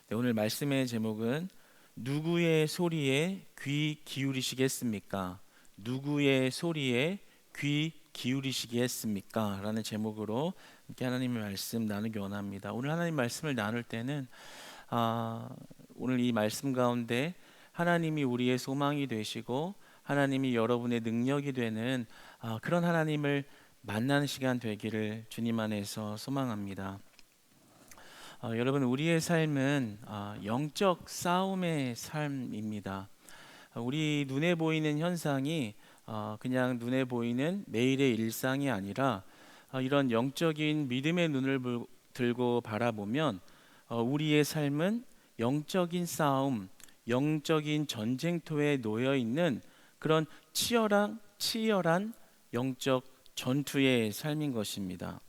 네, 오늘 말씀의 제목은 누구의 소리에 귀 기울이시겠습니까? 누구의 소리에 귀 기울이시겠습니까? 라는 제목으로 함께 하나님의 말씀 나누기 원합니다. 오늘 하나님 말씀을 나눌 때는 아, 오늘 이 말씀 가운데 하나님이 우리의 소망이 되시고 하나님이 여러분의 능력이 되는 그런 하나님을 만나는 시간 되기를 주님 안에서 소망합니다. 여러분, 우리의 삶은 영적 싸움의 삶입니다. 우리 눈에 보이는 현상이 그냥 눈에 보이는 매일의 일상이 아니라 이런 영적인 믿음의 눈을 들고 바라보면 우리의 삶은 영적인 싸움, 영적인 전쟁터에 놓여 있는 그런 치열한 영적 전투의 삶인 것입니다.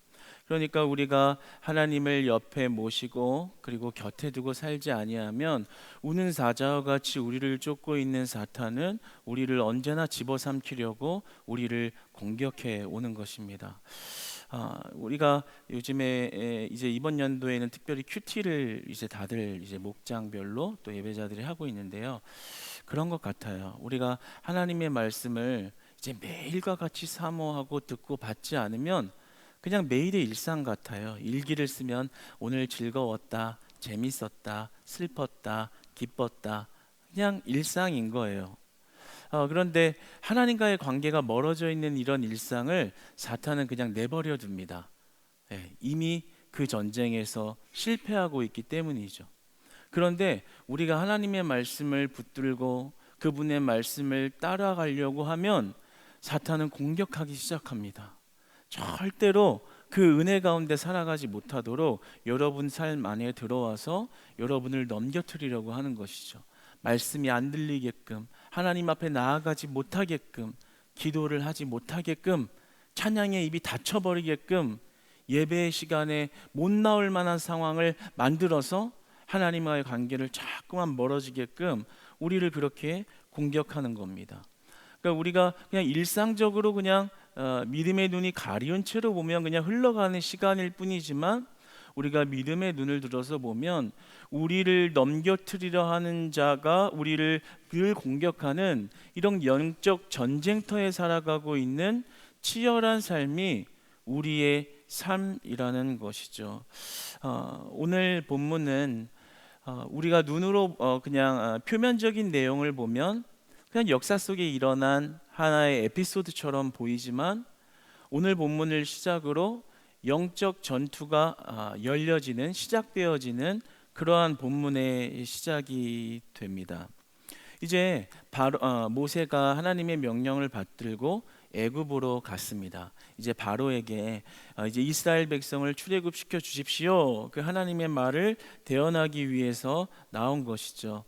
그러니까 우리가 하나님을 옆에 모시고 그리고 곁에 두고 살지 아니하면 우는 사자와 같이 우리를 쫓고 있는 사탄은 우리를 언제나 집어삼키려고 우리를 공격해 오는 것입니다. 우리가 요즘에 이제 이번 연도에는 특별히 큐티를 이제 다들 이제 목장별로 또 예배자들이 하고 있는데요. 그런 것 같아요. 우리가 하나님의 말씀을 이제 매일과 같이 사모하고 듣고 받지 않으면 그냥 매일의 일상 같아요. 일기를 쓰면 오늘 즐거웠다, 재밌었다, 슬펐다, 기뻤다, 그냥 일상인 거예요. 그런데 하나님과의 관계가 멀어져 있는 이런 일상을 사탄은 그냥 내버려 둡니다. 이미 그 전쟁에서 실패하고 있기 때문이죠. 그런데 우리가 하나님의 말씀을 붙들고 그분의 말씀을 따라가려고 하면 사탄은 공격하기 시작합니다. 절대로 그 은혜 가운데 살아가지 못하도록 여러분 삶 안에 들어와서 여러분을 넘겨뜨리려고 하는 것이죠. 말씀이 안 들리게끔, 하나님 앞에 나아가지 못하게끔, 기도를 하지 못하게끔, 찬양의 입이 닫혀버리게끔, 예배의 시간에 못 나올 만한 상황을 만들어서 하나님과의 관계를 자꾸만 멀어지게끔 우리를 그렇게 공격하는 겁니다. 그러니까 우리가 그냥 일상적으로 그냥 믿음의 눈이 가리운 채로 보면 그냥 흘러가는 시간일 뿐이지만, 우리가 믿음의 눈을 들어서 보면 우리를 넘겨뜨리려 하는 자가 우리를 늘 공격하는 이런 영적 전쟁터에 살아가고 있는 치열한 삶이 우리의 삶이라는 것이죠. 오늘 본문은 우리가 눈으로 그냥 표면적인 내용을 보면 그냥 역사 속에 일어난 하나의 에피소드처럼 보이지만, 오늘 본문을 시작으로 영적 전투가 열려지는, 시작되어지는 그러한 본문의 시작이 됩니다. 이제 모세가 하나님의 명령을 받들고 애굽으로 갔습니다. 이제 바로에게 이제 이스라엘 백성을 출애굽시켜 주십시오, 그 하나님의 말을 대언하기 위해서 나온 것이죠.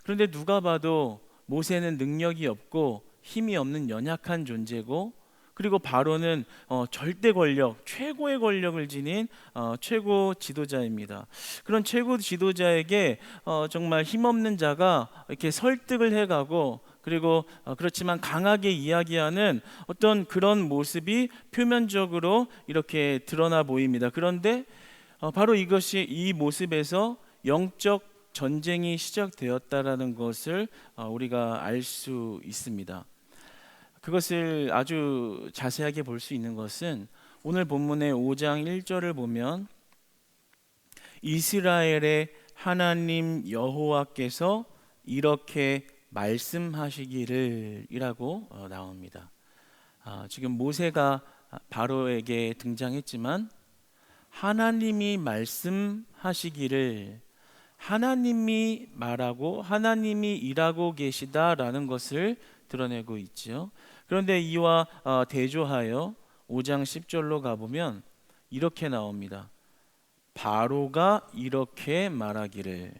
그런데 누가 봐도 모세는 능력이 없고 힘이 없는 연약한 존재고, 그리고 바로는 절대 권력, 최고의 권력을 지닌 최고 지도자입니다. 그런 최고 지도자에게 정말 힘없는 자가 이렇게 설득을 해가고, 그리고 그렇지만 강하게 이야기하는 어떤 그런 모습이 표면적으로 이렇게 드러나 보입니다. 그런데 바로 이 모습에서 영적 전쟁이 시작되었다라는 것을 우리가 알 수 있습니다. 그것을 아주 자세하게 볼 수 있는 것은 오늘 본문의 5장 1절을 보면 이스라엘의 하나님 여호와께서 이렇게 말씀하시기를 이라고 나옵니다. 지금 모세가 바로에게 등장했지만 하나님이 말씀하시기를, 하나님이 말하고 하나님이 일하고 계시다라는 것을 드러내고 있죠. 그런데 이와 대조하여 5장 10절로 가보면 이렇게 나옵니다. 바로가 이렇게 말하기를.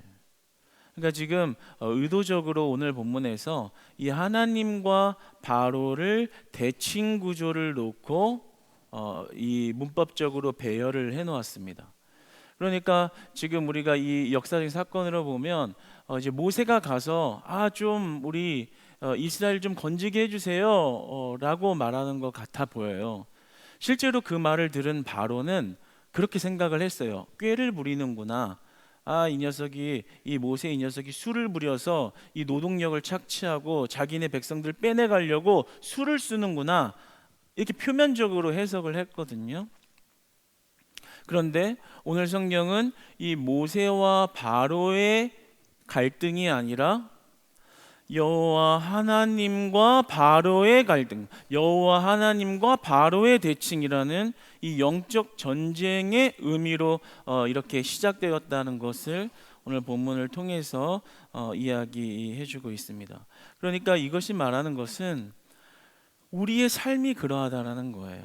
그러니까 지금 의도적으로 오늘 본문에서 이 하나님과 바로를 대칭 구조를 놓고 이 문법적으로 배열을 해 놓았습니다. 그러니까 지금 우리가 이 역사적인 사건으로 보면 이제 모세가 가서 좀 우리 이스라엘 좀 건지게 해주세요 라고 말하는 것 같아 보여요. 실제로 그 말을 들은 바로는 그렇게 생각을 했어요. 꾀를 부리는구나. 이 모세 이 녀석이 술을 부려서 이 노동력을 착취하고 자기네 백성들 빼내가려고 술을 쓰는구나, 이렇게 표면적으로 해석을 했거든요. 그런데 오늘 성경은 이 모세와 바로의 갈등이 아니라 여호와 하나님과 바로의 갈등, 여호와 하나님과 바로의 대칭이라는 이 영적 전쟁의 의미로 이렇게 시작되었다는 것을 오늘 본문을 통해서 이야기해주고 있습니다. 그러니까 이것이 말하는 것은 우리의 삶이 그러하다라는 거예요.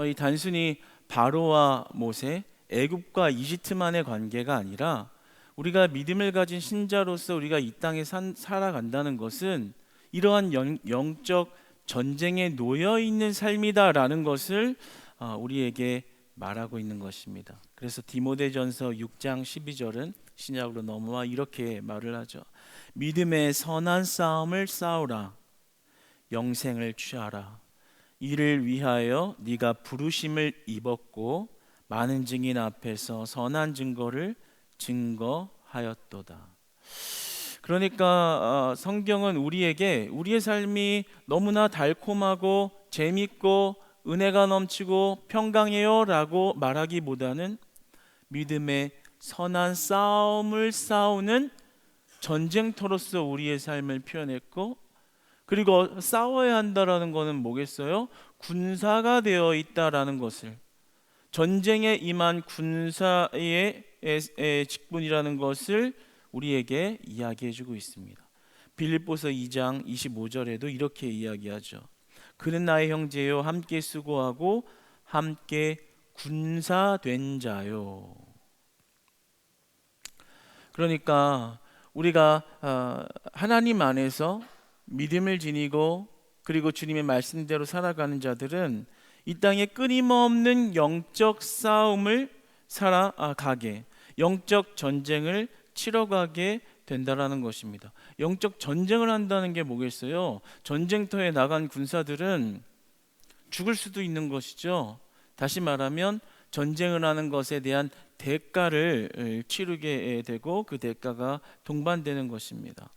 이 단순히 바로와 모세, 애굽과 이집트만의 관계가 아니라 우리가 믿음을 가진 신자로서 우리가 이 땅에 살아간다는 것은 이러한 영적 전쟁에 놓여 있는 삶이다라는 것을 우리에게 말하고 있는 것입니다. 그래서 디모데전서 6장 12절은 신약으로 넘어와 이렇게 말을 하죠. 믿음의 선한 싸움을 싸우라. 영생을 취하라. 이를 위하여 네가 부르심을 입었고 많은 증인 앞에서 선한 증거를 증거하였도다. 그러니까 성경은 우리에게 우리의 삶이 너무나 달콤하고 재밌고 은혜가 넘치고 평강해요 라고 말하기보다는 믿음의 선한 싸움을 싸우는 전쟁터로서 우리의 삶을 표현했고, 그리고 싸워야 한다라는 것은 뭐겠어요? 군사가 되어 있다라는 것을, 전쟁에 임한 군사의 직분이라는 것을 우리에게 이야기해주고 있습니다. 빌립보서 2장 25절에도 이렇게 이야기하죠. 그는 나의 형제요 함께 수고하고 함께 군사된 자요. 그러니까 우리가 하나님 안에서 믿음을 지니고 그리고 주님의 말씀대로 살아가는 자들은 이 땅에 끊임없는 영적 싸움을 살아가게, 영적 전쟁을 치러가게 된다라는 것입니다. 영적 전쟁을 한다는 게 뭐겠어요? 전쟁터에 나간 군사들은 죽을 수도 있는 것이죠. 다시 말하면 전쟁을 하는 것에 대한 대가를 치르게 되고 그 대가가 동반되는 것입니다.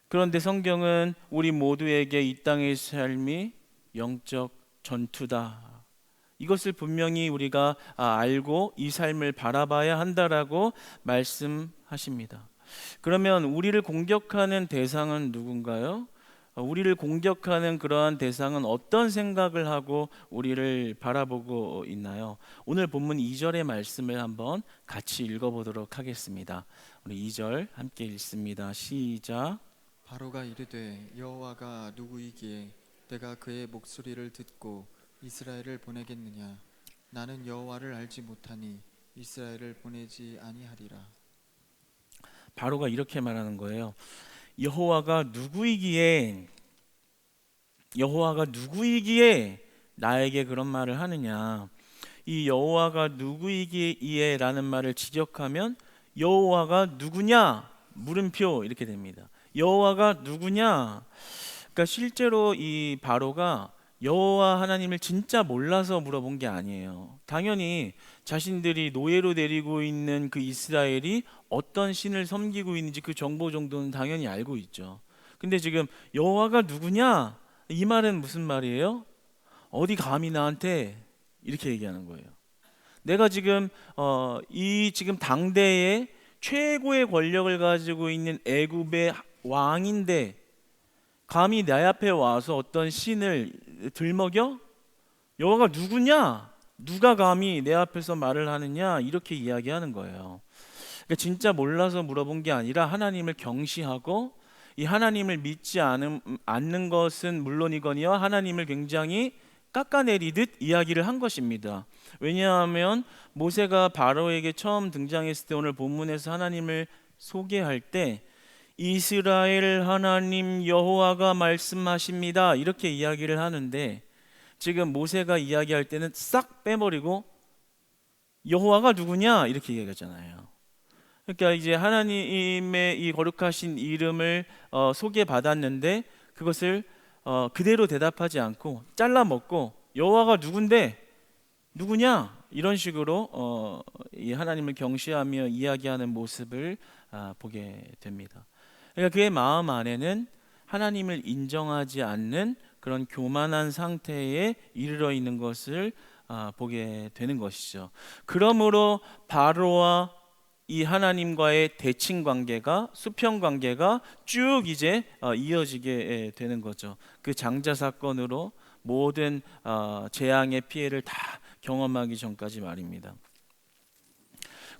그런데 성경은 우리 모두에게 이 땅의 삶이 영적 전투다, 이것을 분명히 우리가 알고 이 삶을 바라봐야 한다라고 말씀하십니다. 그러면 우리를 공격하는 대상은 누군가요? 우리를 공격하는 그러한 대상은 어떤 생각을 하고 우리를 바라보고 있나요? 오늘 본문 2절의 말씀을 한번 같이 읽어보도록 하겠습니다. 우리 2절 함께 읽습니다. 시작. 바로가 이르되 여호와가 누구이기에 내가 그의 목소리를 듣고 이스라엘을 보내겠느냐? 나는 여호와를 알지 못하니 이스라엘을 보내지 아니하리라. 바로가 이렇게 말하는 거예요. 여호와가 누구이기에 나에게 그런 말을 하느냐? 이 여호와가 누구이기에 라는 말을 직역하면 여호와가 누구냐? 물음표 이렇게 됩니다. 여호와가 누구냐? 그러니까 실제로 이 바로가 여호와 하나님을 진짜 몰라서 물어본 게 아니에요. 당연히 자신들이 노예로 데리고 있는 그 이스라엘이 어떤 신을 섬기고 있는지 그 정보 정도는 당연히 알고 있죠. 근데 지금 여호와가 누구냐? 이 말은 무슨 말이에요? 어디 감히 나한테 이렇게 얘기하는 거예요. 내가 지금 지금 당대의 최고의 권력을 가지고 있는 애굽의 왕인데 감히 내 앞에 와서 어떤 신을 들먹여? 여호와가 누구냐? 누가 감히 내 앞에서 말을 하느냐? 이렇게 이야기하는 거예요. 그러니까 진짜 몰라서 물어본 게 아니라 하나님을 경시하고 이 하나님을 믿지 않는 것은 물론이거니와 하나님을 굉장히 깎아내리듯 이야기를 한 것입니다. 왜냐하면 모세가 바로에게 처음 등장했을 때 오늘 본문에서 하나님을 소개할 때 이스라엘 하나님 여호와가 말씀하십니다 이렇게 이야기를 하는데, 지금 모세가 이야기할 때는 싹 빼버리고 여호와가 누구냐 이렇게 이야기하잖아요. 그러니까 이제 하나님의 이 거룩하신 이름을 소개받았는데 그것을 그대로 대답하지 않고 잘라 먹고 여호와가 누군데? 누구냐? 이런 식으로 이 하나님을 경시하며 이야기하는 모습을 보게 됩니다. 그러니까 그의 마음 안에는 하나님을 인정하지 않는 그런 교만한 상태에 이르러 있는 것을 보게 되는 것이죠. 그러므로 바로와 이 하나님과의 대칭 관계가, 수평 관계가 쭉 이제 이어지게 되는 거죠. 그 장자 사건으로 모든 재앙의 피해를 다 경험하기 전까지 말입니다.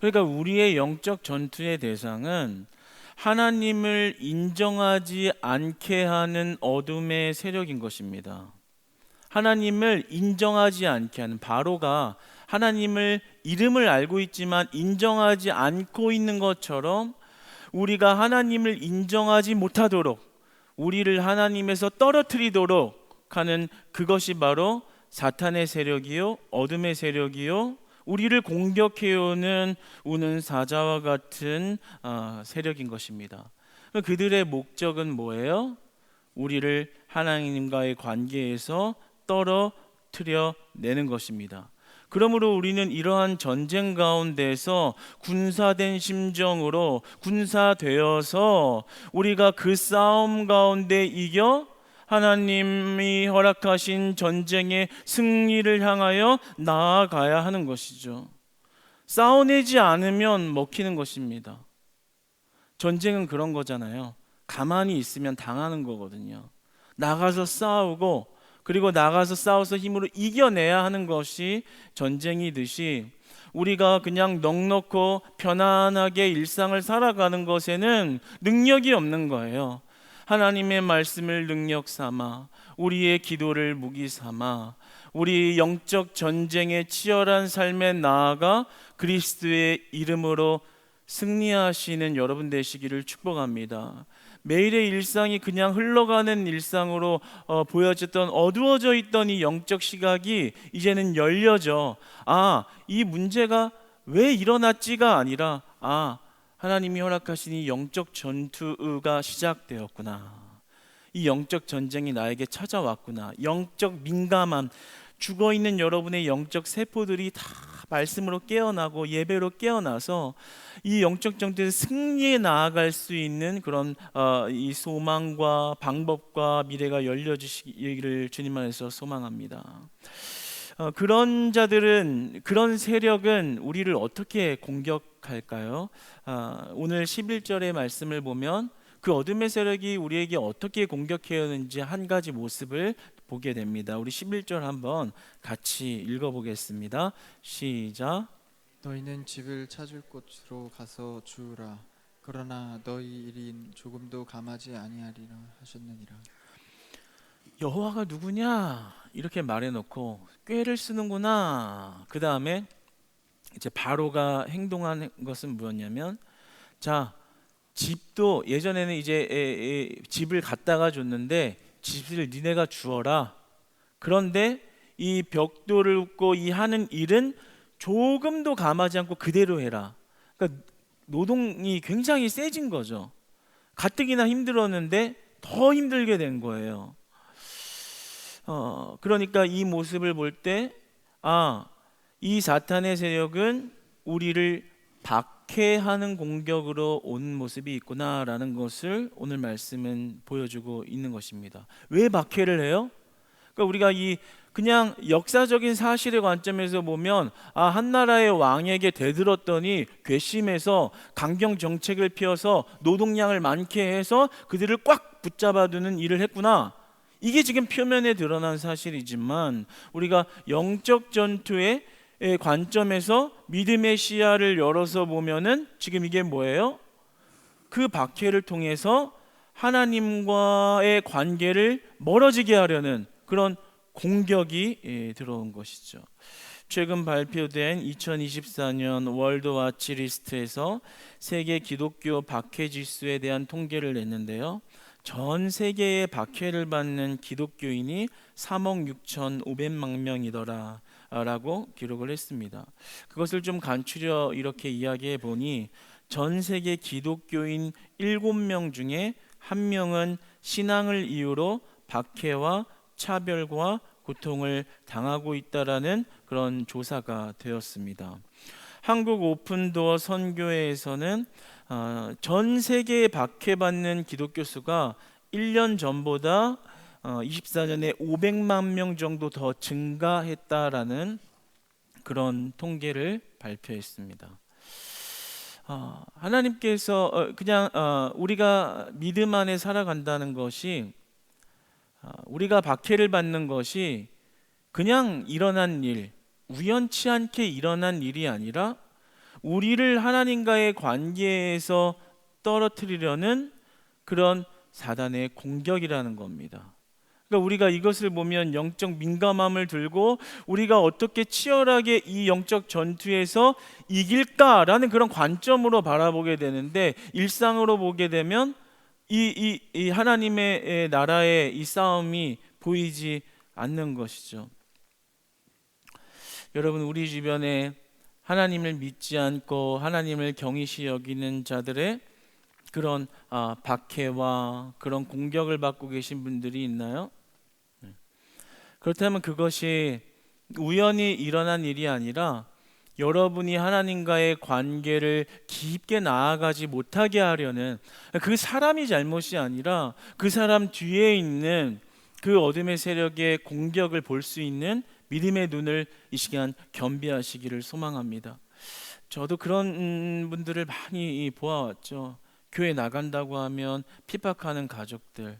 그러니까 우리의 영적 전투의 대상은 하나님을 인정하지 않게 하는 어둠의 세력인 것입니다. 하나님을 인정하지 않게 하는, 바로가 하나님을 이름을 알고 있지만 인정하지 않고 있는 것처럼 우리가 하나님을 인정하지 못하도록, 우리를 하나님에서 떨어뜨리도록 하는 그것이 바로 사탄의 세력이요, 어둠의 세력이요, 우리를 공격해오는 우는 사자와 같은 세력인 것입니다. 그들의 목적은 뭐예요? 우리를 하나님과의 관계에서 떨어뜨려 내는 것입니다. 그러므로 우리는 이러한 전쟁 가운데서 군사된 심정으로, 군사되어서 우리가 그 싸움 가운데 이겨 하나님이 허락하신 전쟁의 승리를 향하여 나아가야 하는 것이죠. 싸워내지 않으면 먹히는 것입니다. 전쟁은 그런 거잖아요. 가만히 있으면 당하는 거거든요. 나가서 싸우고, 그리고 나가서 싸워서 힘으로 이겨내야 하는 것이 전쟁이듯이, 우리가 그냥 넉넉고 편안하게 일상을 살아가는 것에는 능력이 없는 거예요. 하나님의 말씀을 능력 삼아, 우리의 기도를 무기 삼아, 우리 영적 전쟁의 치열한 삶에 나아가 그리스도의 이름으로 승리하시는 여러분 되시기를 축복합니다. 매일의 일상이 그냥 흘러가는 일상으로 보여졌던, 어두워져 있던 이 영적 시각이 이제는 열려져, 이 문제가 왜 일어났지가 아니라, 하나님이 허락하신 이 영적 전투가 시작되었구나, 이 영적 전쟁이 나에게 찾아왔구나, 영적 민감함, 죽어있는 여러분의 영적 세포들이 다 말씀으로 깨어나고 예배로 깨어나서 이 영적 전투에서 승리에 나아갈 수 있는 그런 이 소망과 방법과 미래가 열려주시기를 주님 안에서 소망합니다. 그런 자들은, 그런 세력은 우리를 어떻게 공격할까요? 오늘 11절의 말씀을 보면 그 어둠의 세력이 우리에게 어떻게 공격해오는지 한 가지 모습을 보게 됩니다. 우리 11절 한번 같이 읽어보겠습니다. 시작. 너희는 집을 찾을 곳으로 가서 주우라. 그러나 너희 일이 조금도 감하지 아니하리라 하셨느니라. 여호와가 누구냐 이렇게 말해놓고 꾀를 쓰는구나. 그 다음에 이제 바로가 행동한 것은 뭐였냐면, 자, 집도 예전에는 이제 집을 갖다가 줬는데 집을 니네가 주어라. 그런데 이 벽돌을 굽고 이 하는 일은 조금도 감하지 않고 그대로 해라. 그러니까 노동이 굉장히 세진 거죠. 가뜩이나 힘들었는데 더 힘들게 된 거예요. 그러니까 이 모습을 볼 때, 이 사탄의 세력은 우리를 박해하는 공격으로 온 모습이 있구나라는 것을 오늘 말씀은 보여주고 있는 것입니다. 왜 박해를 해요? 그러니까 우리가 이 그냥 역사적인 사실의 관점에서 보면, 한 나라의 왕에게 대들었더니 괘씸해서 강경 정책을 펴서 노동량을 많게 해서 그들을 꽉 붙잡아두는 일을 했구나. 이게 지금 표면에 드러난 사실이지만, 우리가 영적 전투의 관점에서 믿음의 시야를 열어서 보면은 지금 이게 뭐예요? 그 박해를 통해서 하나님과의 관계를 멀어지게 하려는 그런 공격이 들어온 것이죠. 최근 발표된 2024년 월드와치 리스트에서 세계 기독교 박해 지수에 대한 통계를 냈는데요, 전 세계에 박해를 받는 기독교인이 3억 6,500만 명이더라 라고 기록을 했습니다. 그것을 좀 간추려 이렇게 이야기해 보니, 전 세계 기독교인 7명 중에 1명은 신앙을 이유로 박해와 차별과 고통을 당하고 있다라는 그런 조사가 되었습니다. 한국 오픈도어 선교회에서는 전 세계에 박해받는 기독교 수가 1년 전보다 24년에 500만 명 정도 더 증가했다라는 그런 통계를 발표했습니다. 하나님께서 그냥 우리가 믿음 안에 살아간다는 것이, 우리가 박해를 받는 것이 그냥 일어난 일, 우연치 않게 일어난 일이 아니라 우리를 하나님과의 관계에서 떨어뜨리려는 그런 사단의 공격이라는 겁니다. 그러니까 우리가 이것을 보면 영적 민감함을 들고 우리가 어떻게 치열하게 이 영적 전투에서 이길까라는 그런 관점으로 바라보게 되는데, 일상으로 보게 되면 이 하나님의 나라의 이 싸움이 보이지 않는 것이죠. 여러분, 우리 주변에 하나님을 믿지 않고 하나님을 경이시 여기는 자들의 그런 박해와 그런 공격을 받고 계신 분들이 있나요? 그렇다면 그것이 우연히 일어난 일이 아니라 여러분이 하나님과의 관계를 깊게 나아가지 못하게 하려는, 그 사람이 잘못이 아니라 그 사람 뒤에 있는 그 어둠의 세력의 공격을 볼 수 있는 믿음의 눈을 이 시간 겸비하시기를 소망합니다. 저도 그런 분들을 많이 보아왔죠. 교회 나간다고 하면 핍박하는 가족들,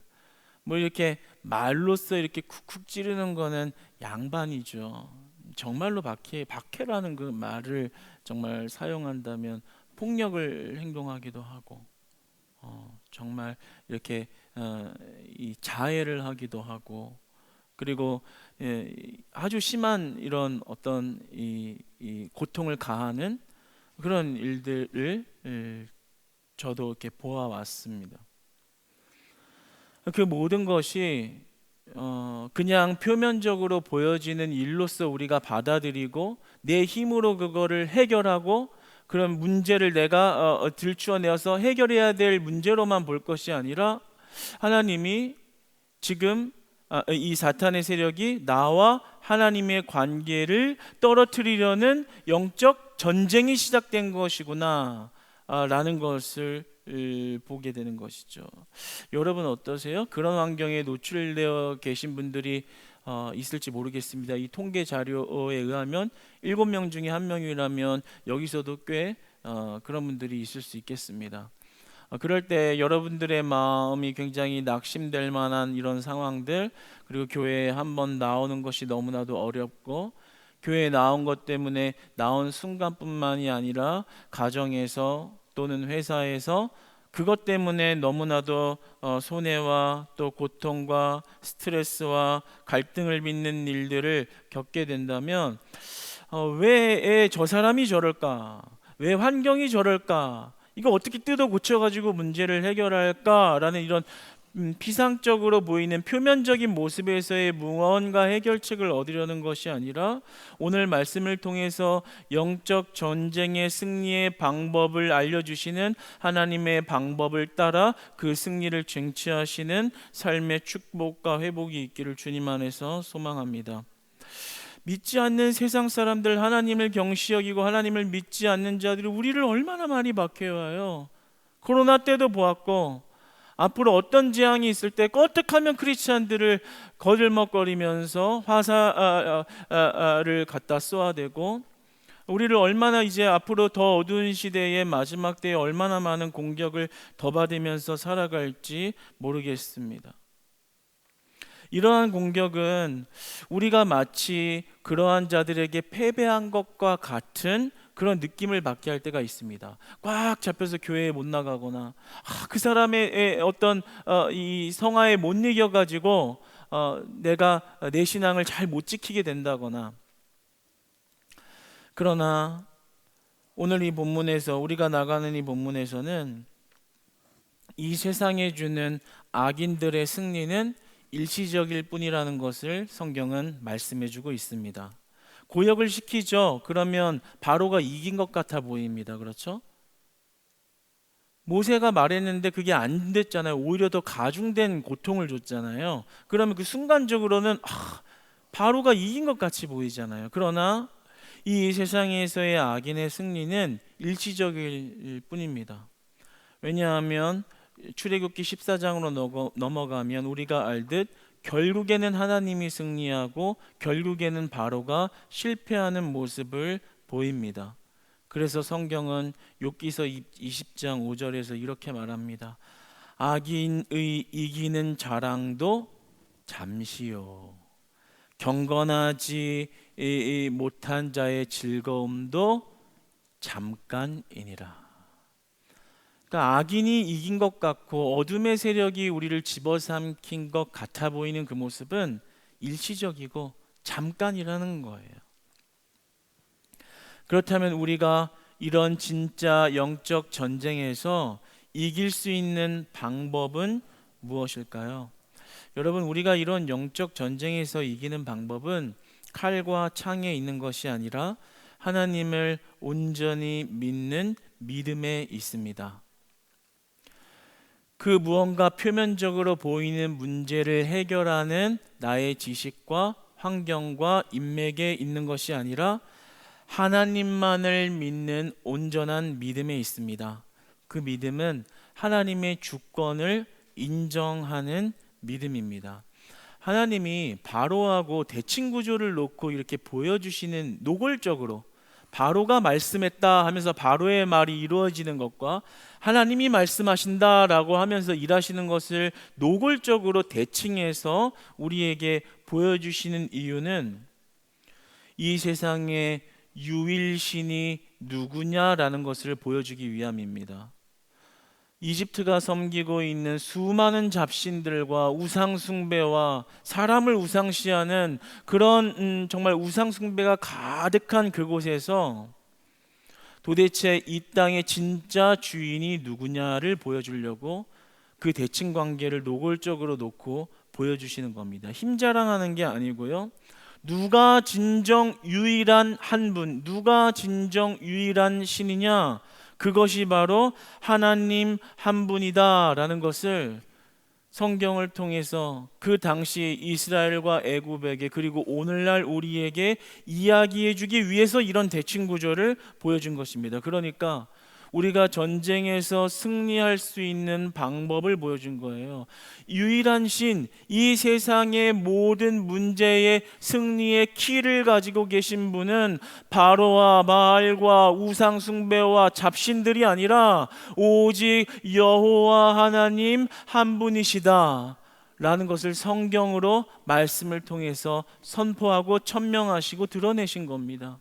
뭐 이렇게 말로써 이렇게 쿡쿡 찌르는 거는 양반이죠. 정말로 박해라는 그 말을 정말 사용한다면 폭력을 행동하기도 하고, 정말 이렇게 이 자해를 하기도 하고, 그리고 아주 심한 이런 어떤 이 고통을 가하는 그런 일들을 저도 이렇게 보아왔습니다. 그 모든 것이 그냥 표면적으로 보여지는 일로서 우리가 받아들이고 내 힘으로 그거를 해결하고 그런 문제를 내가 들추어내어서 해결해야 될 문제로만 볼 것이 아니라, 하나님이 지금 이 사탄의 세력이 나와 하나님의 관계를 떨어뜨리려는 영적 전쟁이 시작된 것이구나 라는 것을 보게 되는 것이죠. 여러분 어떠세요? 그런 환경에 노출되어 계신 분들이 있을지 모르겠습니다. 이 통계 자료에 의하면 7명 중에 1명이라면 여기서도 꽤 그런 분들이 있을 수 있겠습니다. 그럴 때 여러분들의 마음이 굉장히 낙심될 만한 이런 상황들, 그리고 교회에 한번 나오는 것이 너무나도 어렵고, 교회에 나온 것 때문에 나온 순간뿐만이 아니라 가정에서 또는 회사에서 그것 때문에 너무나도 손해와 또 고통과 스트레스와 갈등을 빚는 일들을 겪게 된다면, 왜 저 사람이 저럴까? 왜 환경이 저럴까? 이거 어떻게 뜯어 고쳐가지고 문제를 해결할까라는 이런 피상적으로 보이는 표면적인 모습에서의 무언가 해결책을 얻으려는 것이 아니라, 오늘 말씀을 통해서 영적 전쟁의 승리의 방법을 알려주시는 하나님의 방법을 따라 그 승리를 쟁취하시는 삶의 축복과 회복이 있기를 주님 안에서 소망합니다. 믿지 않는 세상 사람들, 하나님을 경시 여기고 하나님을 믿지 않는 자들이 우리를 얼마나 많이 박해와요. 코로나 때도 보았고, 앞으로 어떤 재앙이 있을 때 껐득하면 크리스찬들을 거들먹거리면서 화살을 갖다 쏘아대고, 우리를 얼마나 이제 앞으로 더 어두운 시대의 마지막 때에 얼마나 많은 공격을 더 받으면서 살아갈지 모르겠습니다. 이러한 공격은 우리가 마치 그러한 자들에게 패배한 것과 같은 그런 느낌을 받게 할 때가 있습니다. 꽉 잡혀서 교회에 못 나가거나, 그 사람의 어떤 이 성화에 못 이겨가지고 내가 내 신앙을 잘 못 지키게 된다거나. 그러나 오늘 이 본문에서, 우리가 나가는 이 본문에서는 이 세상에 주는 악인들의 승리는 일시적일 뿐이라는 것을 성경은 말씀해주고 있습니다. 고역을 시키죠. 그러면 바로가 이긴 것 같아 보입니다. 그렇죠? 모세가 말했는데 그게 안 됐잖아요. 오히려 더 가중된 고통을 줬잖아요. 그러면 그 순간적으로는 바로가 이긴 것 같이 보이잖아요. 그러나 이 세상에서의 악인의 승리는 일시적일 뿐입니다. 왜냐하면 출애굽기 14장으로 넘어가면 우리가 알듯 결국에는 하나님이 승리하고 결국에는 바로가 실패하는 모습을 보입니다. 그래서 성경은 욥기서 20장 5절에서 이렇게 말합니다. 악인의 이기는 자랑도 잠시요, 경건하지 못한 자의 즐거움도 잠깐이니라. 그러니까 악인이 이긴 것 같고 어둠의 세력이 우리를 집어삼킨 것 같아 보이는 그 모습은 일시적이고 잠깐이라는 거예요. 그렇다면 우리가 이런 진짜 영적 전쟁에서 이길 수 있는 방법은 무엇일까요? 여러분, 우리가 이런 영적 전쟁에서 이기는 방법은 칼과 창에 있는 것이 아니라 하나님을 온전히 믿는 믿음에 있습니다. 그 무언가 표면적으로 보이는 문제를 해결하는 나의 지식과 환경과 인맥에 있는 것이 아니라 하나님만을 믿는 온전한 믿음에 있습니다. 그 믿음은 하나님의 주권을 인정하는 믿음입니다. 하나님이 바로하고 대칭 구조를 놓고 이렇게 보여주시는, 노골적으로 바로가 말씀했다 하면서 바로의 말이 이루어지는 것과 하나님이 말씀하신다라고 하면서 일하시는 것을 노골적으로 대칭해서 우리에게 보여주시는 이유는 이 세상의 유일신이 누구냐라는 것을 보여주기 위함입니다. 이집트가 섬기고 있는 수많은 잡신들과 우상숭배와 사람을 우상시하는 그런 정말 우상숭배가 가득한 그곳에서 도대체 이 땅의 진짜 주인이 누구냐를 보여주려고 그 대칭 관계를 노골적으로 놓고 보여주시는 겁니다. 힘자랑하는 게 아니고요, 누가 진정 유일한 한 분, 누가 진정 유일한 신이냐, 그것이 바로 하나님 한 분이다라는 것을 성경을 통해서 그 당시 이스라엘과 애굽에게, 그리고 오늘날 우리에게 이야기해 주기 위해서 이런 대칭 구조를 보여준 것입니다. 그러니까 우리가 전쟁에서 승리할 수 있는 방법을 보여준 거예요. 유일한 신, 이 세상의 모든 문제의 승리의 키를 가지고 계신 분은 바로와 바알과 우상 숭배와 잡신들이 아니라 오직 여호와 하나님 한 분이시다 라는 것을 성경으로 말씀을 통해서 선포하고 천명하시고 드러내신 겁니다.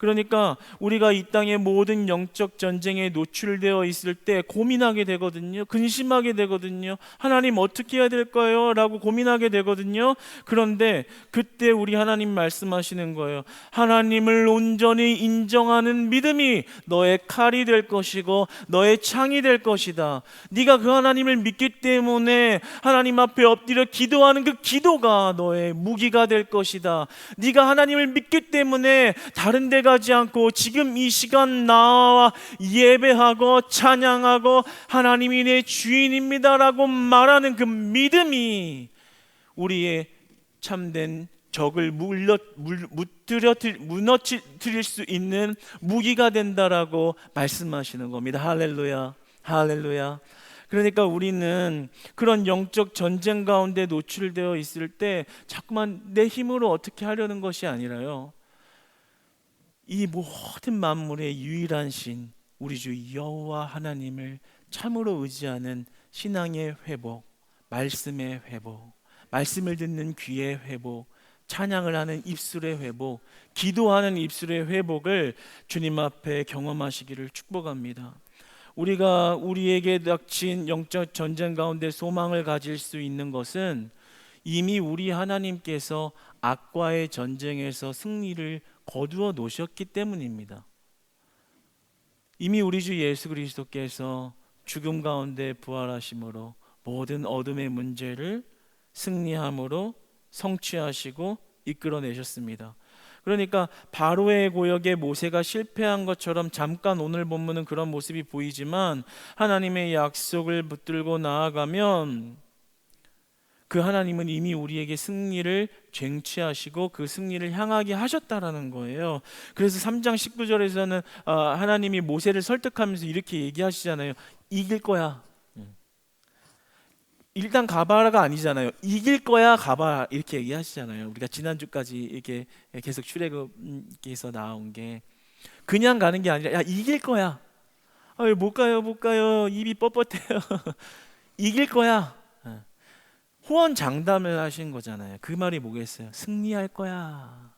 그러니까 우리가 이 땅의 모든 영적 전쟁에 노출되어 있을 때 고민하게 되거든요. 근심하게 되거든요. 하나님 어떻게 해야 될까요? 라고 고민하게 되거든요. 그런데 그때 우리 하나님 말씀하시는 거예요. 하나님을 온전히 인정하는 믿음이 너의 칼이 될 것이고 너의 창이 될 것이다. 네가 그 하나님을 믿기 때문에 하나님 앞에 엎드려 기도하는 그 기도가 너의 무기가 될 것이다. 네가 하나님을 믿기 때문에 다른 데 가지 않고 지금 이 시간 나와 예배하고 찬양하고 하나님이 내 주인입니다라고 말하는 그 믿음이 우리의 참된 적을 무너뜨릴 수 있는 무기가 된다라고 말씀하시는 겁니다. 할렐루야, 할렐루야. 그러니까 우리는 그런 영적 전쟁 가운데 노출되어 있을 때 자꾸만 내 힘으로 어떻게 하려는 것이 아니라요, 이 모든 만물의 유일한 신 우리 주 여호와 하나님을 참으로 의지하는 신앙의 회복, 말씀의 회복, 말씀을 듣는 귀의 회복, 찬양을 하는 입술의 회복, 기도하는 입술의 회복을 주님 앞에 경험하시기를 축복합니다. 우리가 우리에게 닥친 영적 전쟁 가운데 소망을 가질 수 있는 것은 이미 우리 하나님께서 악과의 전쟁에서 승리를 거두어 놓으셨기 때문입니다. 이미 우리 주 예수 그리스도께서 죽음 가운데 부활하심으로 모든 어둠의 문제를 승리함으로 성취하시고 이끌어내셨습니다. 그러니까 바로의 고역에 모세가 실패한 것처럼 잠깐 오늘 본문은 그런 모습이 보이지만 하나님의 약속을 붙들고 나아가면 그 하나님은 이미 우리에게 승리를 쟁취하시고 그 승리를 향하게 하셨다라는 거예요. 그래서 3장 19절에서는 하나님이 모세를 설득하면서 이렇게 얘기하시잖아요. 이길 거야. 일단 가봐라가 아니잖아요. 이길 거야, 가봐, 이렇게 얘기하시잖아요. 우리가 지난주까지 이렇게 계속 출애굽에서 나온 게 그냥 가는 게 아니라, 야, 이길 거야. 못 가요, 못 가요. 입이 뻣뻣해요. 이길 거야. 호언장담을 하신 거잖아요. 그 말이 뭐겠어요? 승리할 거야.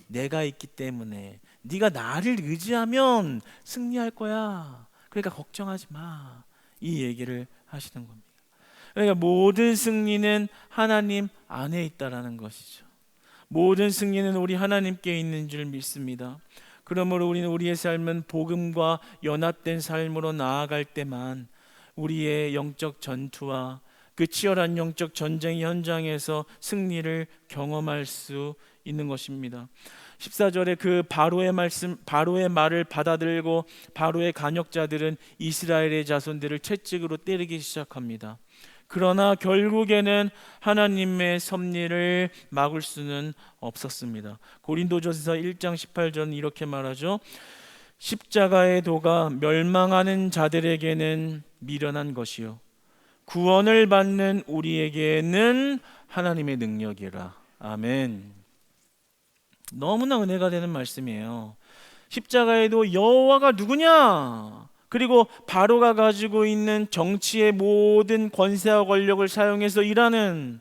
내가 있기 때문에. 네가 나를 의지하면 승리할 거야. 그러니까 걱정하지 마. 이 얘기를 하시는 겁니다. 그러니까 모든 승리는 하나님 안에 있다라는 것이죠. 모든 승리는 우리 하나님께 있는 줄 믿습니다. 그러므로 우리는 우리의 삶은 복음과 연합된 삶으로 나아갈 때만 우리의 영적 전투와 그 치열한 영적 전쟁 현장에서 승리를 경험할 수 있는 것입니다. 14절에 그 바로의 말씀, 바로의 말을 받아들고 바로의 간역자들은 이스라엘의 자손들을 채찍으로 때리기 시작합니다. 그러나 결국에는 하나님의 섭리를 막을 수는 없었습니다. 고린도전서 1장 18절은 이렇게 말하죠. 십자가의 도가 멸망하는 자들에게는 미련한 것이요 구원을 받는 우리에게는 하나님의 능력이라. 아멘. 너무나 은혜가 되는 말씀이에요. 십자가에도 여호와가 누구냐? 그리고 바로가 가지고 있는 정치의 모든 권세와 권력을 사용해서 일하는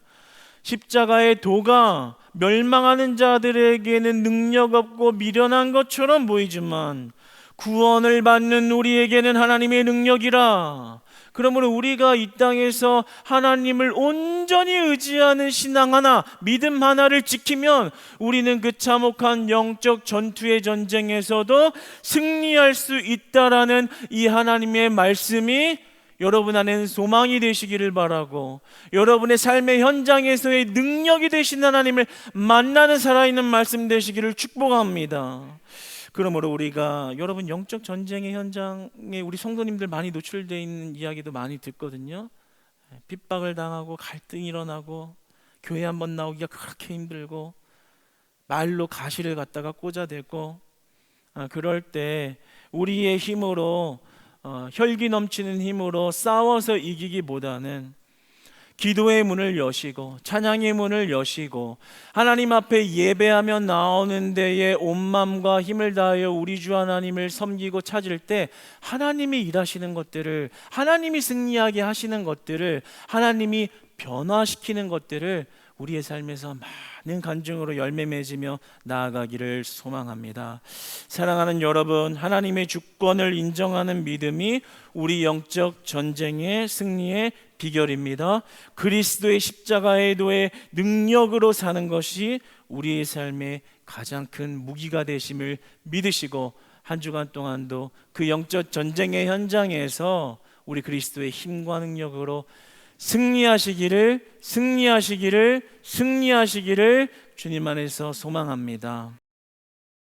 십자가의 도가 멸망하는 자들에게는 능력 없고 미련한 것처럼 보이지만 구원을 받는 우리에게는 하나님의 능력이라. 그러므로 우리가 이 땅에서 하나님을 온전히 의지하는 신앙 하나, 믿음 하나를 지키면 우리는 그 참혹한 영적 전투의 전쟁에서도 승리할 수 있다라는 이 하나님의 말씀이 여러분 안에는 소망이 되시기를 바라고, 여러분의 삶의 현장에서의 능력이 되신 하나님을 만나는 살아있는 말씀 되시기를 축복합니다. 그러므로 우리가 여러분 영적 전쟁의 현장에 우리 성도님들 많이 노출되어 있는 이야기도 많이 듣거든요. 핍박을 당하고 갈등이 일어나고 교회 한번 나오기가 그렇게 힘들고 말로 가시를 갖다가 꽂아대고 그럴 때 우리의 힘으로 혈기 넘치는 힘으로 싸워서 이기기보다는 기도의 문을 여시고 찬양의 문을 여시고 하나님 앞에 예배하며 나오는 데에 온 마음과 힘을 다하여 우리 주 하나님을 섬기고 찾을 때 하나님이 일하시는 것들을, 하나님이 승리하게 하시는 것들을, 하나님이 변화시키는 것들을 우리의 삶에서 많은 간증으로 열매 맺으며 나아가기를 소망합니다. 사랑하는 여러분, 하나님의 주권을 인정하는 믿음이 우리 영적 전쟁의 승리의 비결입니다. 그리스도의 십자가의 도의 능력으로 사는 것이 우리의 삶의 가장 큰 무기가 되심을 믿으시고 한 주간 동안도 그 영적 전쟁의 현장에서 우리 그리스도의 힘과 능력으로 승리하시기를 주님 안에서 소망합니다.